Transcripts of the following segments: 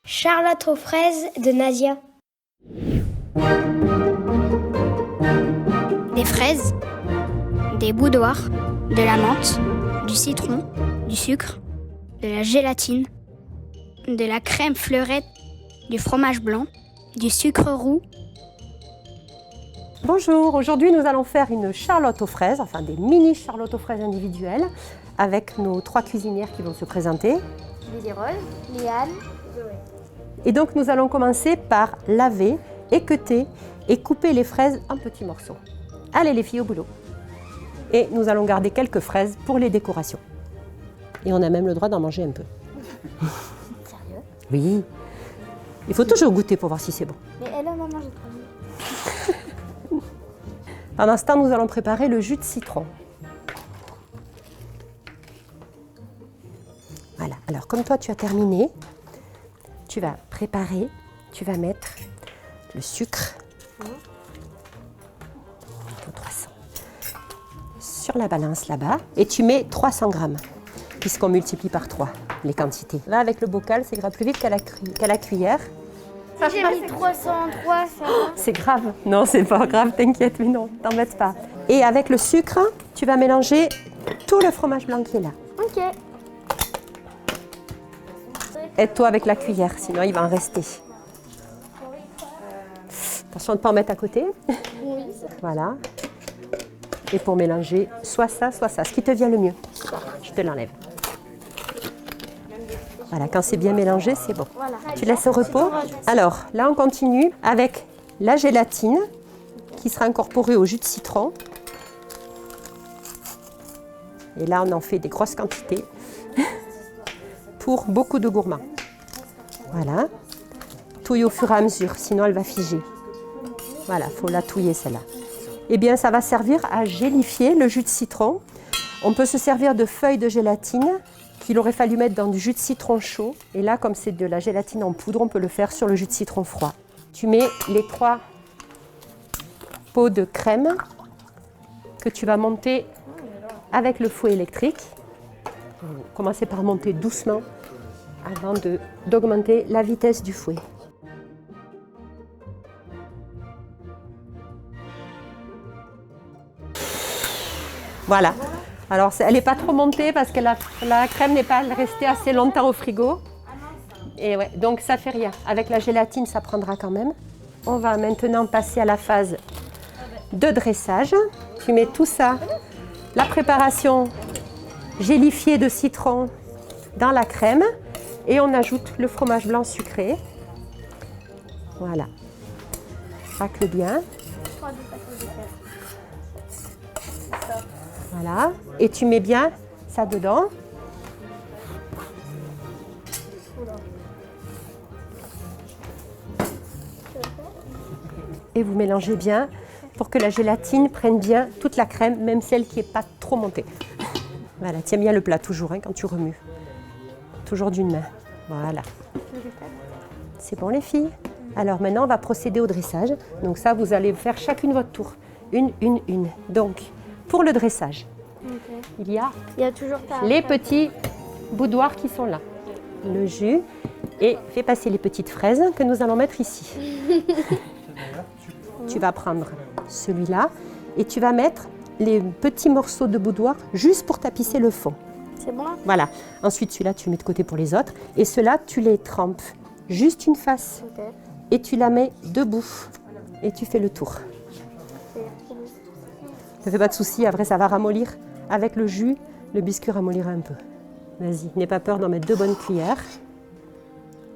Charlotte aux fraises de Nadia. Des fraises, des boudoirs, de la menthe, du citron, du sucre, de la gélatine, de la crème fleurette, du fromage blanc, du sucre roux. Bonjour, aujourd'hui nous allons faire une charlotte aux fraises, enfin des mini charlottes aux fraises individuelles avec nos 3 cuisinières qui vont se présenter. Lily Rose, Liane, Zoé. Et donc nous allons commencer par laver, équeuter et couper les fraises en petits morceaux. Allez les filles, au boulot. Et nous allons garder quelques fraises pour les décorations. Et on a même le droit d'en manger un peu. Sérieux? Oui. Il faut toujours goûter pour voir si c'est bon. Mais elle en a mangé trop. Pendant ce temps, nous allons préparer le jus de citron. Voilà. Alors comme toi tu as terminé, tu vas préparer, tu vas mettre le sucre, 300, sur la balance là-bas, et tu mets 300 grammes, puisqu'on multiplie par 3 les quantités. Là, avec le bocal, ça ira plus vite qu'à la cuillère. J'ai mis 303, ça va. C'est grave. Non, c'est pas grave, t'inquiète, mais non, t'embête pas. Et avec le sucre, tu vas mélanger tout le fromage blanc qui est là. Ok. Aide-toi avec la cuillère, sinon il va en rester. Attention de ne pas en mettre à côté. Oui. Voilà. Et pour mélanger, soit ça, ce qui te vient le mieux. Je te l'enlève. Voilà, quand c'est bien mélangé, c'est bon. Voilà. Tu laisses au repos. Alors, là, on continue avec la gélatine qui sera incorporée au jus de citron. Et là, on en fait des grosses quantités pour beaucoup de gourmands. Voilà. Touille au fur et à mesure, sinon elle va figer. Voilà, il faut la touiller celle-là. Eh bien, ça va servir à gélifier le jus de citron. On peut se servir de feuilles de gélatine qu'il aurait fallu mettre dans du jus de citron chaud. Et là, comme c'est de la gélatine en poudre, on peut le faire sur le jus de citron froid. Tu mets les 3 pots de crème que tu vas monter avec le fouet électrique. Commencez par monter doucement avant d'augmenter la vitesse du fouet. Voilà. Alors, elle n'est pas trop montée parce que la crème n'est pas restée assez longtemps au frigo. Et ouais, donc ça fait rien. Avec la gélatine, ça prendra quand même. On va maintenant passer à la phase de dressage. Tu mets tout ça, la préparation gélifiée de citron dans la crème et on ajoute le fromage blanc sucré. Voilà. Racle bien. Voilà. Et tu mets bien ça dedans. Et vous mélangez bien pour que la gélatine prenne bien toute la crème, même celle qui n'est pas trop montée. Voilà, tiens bien le plat toujours hein, quand tu remues. Toujours d'une main. Voilà. C'est bon les filles? Alors maintenant, on va procéder au dressage. Donc ça, vous allez faire chacune votre tour. Une. Donc, pour le dressage, il y a toujours les petits boudoirs qui sont là. Le jus et fais passer les petites fraises que nous allons mettre ici. Tu vas prendre celui-là et tu vas mettre les petits morceaux de boudoir juste pour tapisser le fond. C'est bon là? Voilà. Ensuite, celui-là, tu le mets de côté pour les autres. Et ceux-là, tu les trempes juste une face. Ok. Et tu la mets debout. Et tu fais le tour. Ne fais pas de soucis, après ça va ramollir. Avec le jus, le biscuit ramollira un peu. Vas-y, n'aie pas peur d'en mettre 2 bonnes cuillères.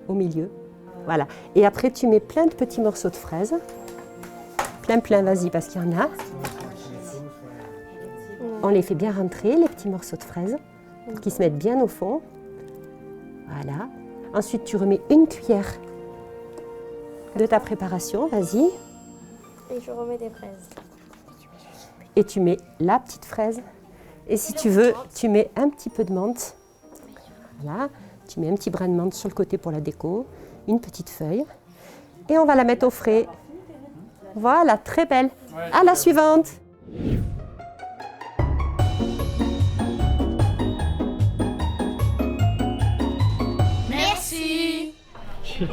Au milieu. Voilà. Et après, tu mets plein de petits morceaux de fraises. Plein, vas-y, parce qu'il y en a. On les fait bien rentrer, les petits morceaux de fraises, pour qu'ils se mettent bien au fond. Voilà. Ensuite, tu remets une cuillère de ta préparation, vas-y. Et je remets des fraises. Et tu mets la petite fraise. Et si tu veux, tu mets un petit peu de menthe. Voilà. Tu mets un petit brin de menthe sur le côté pour la déco. Une petite feuille. Et on va la mettre au frais. Voilà, très belle. À la suivante. Ouais.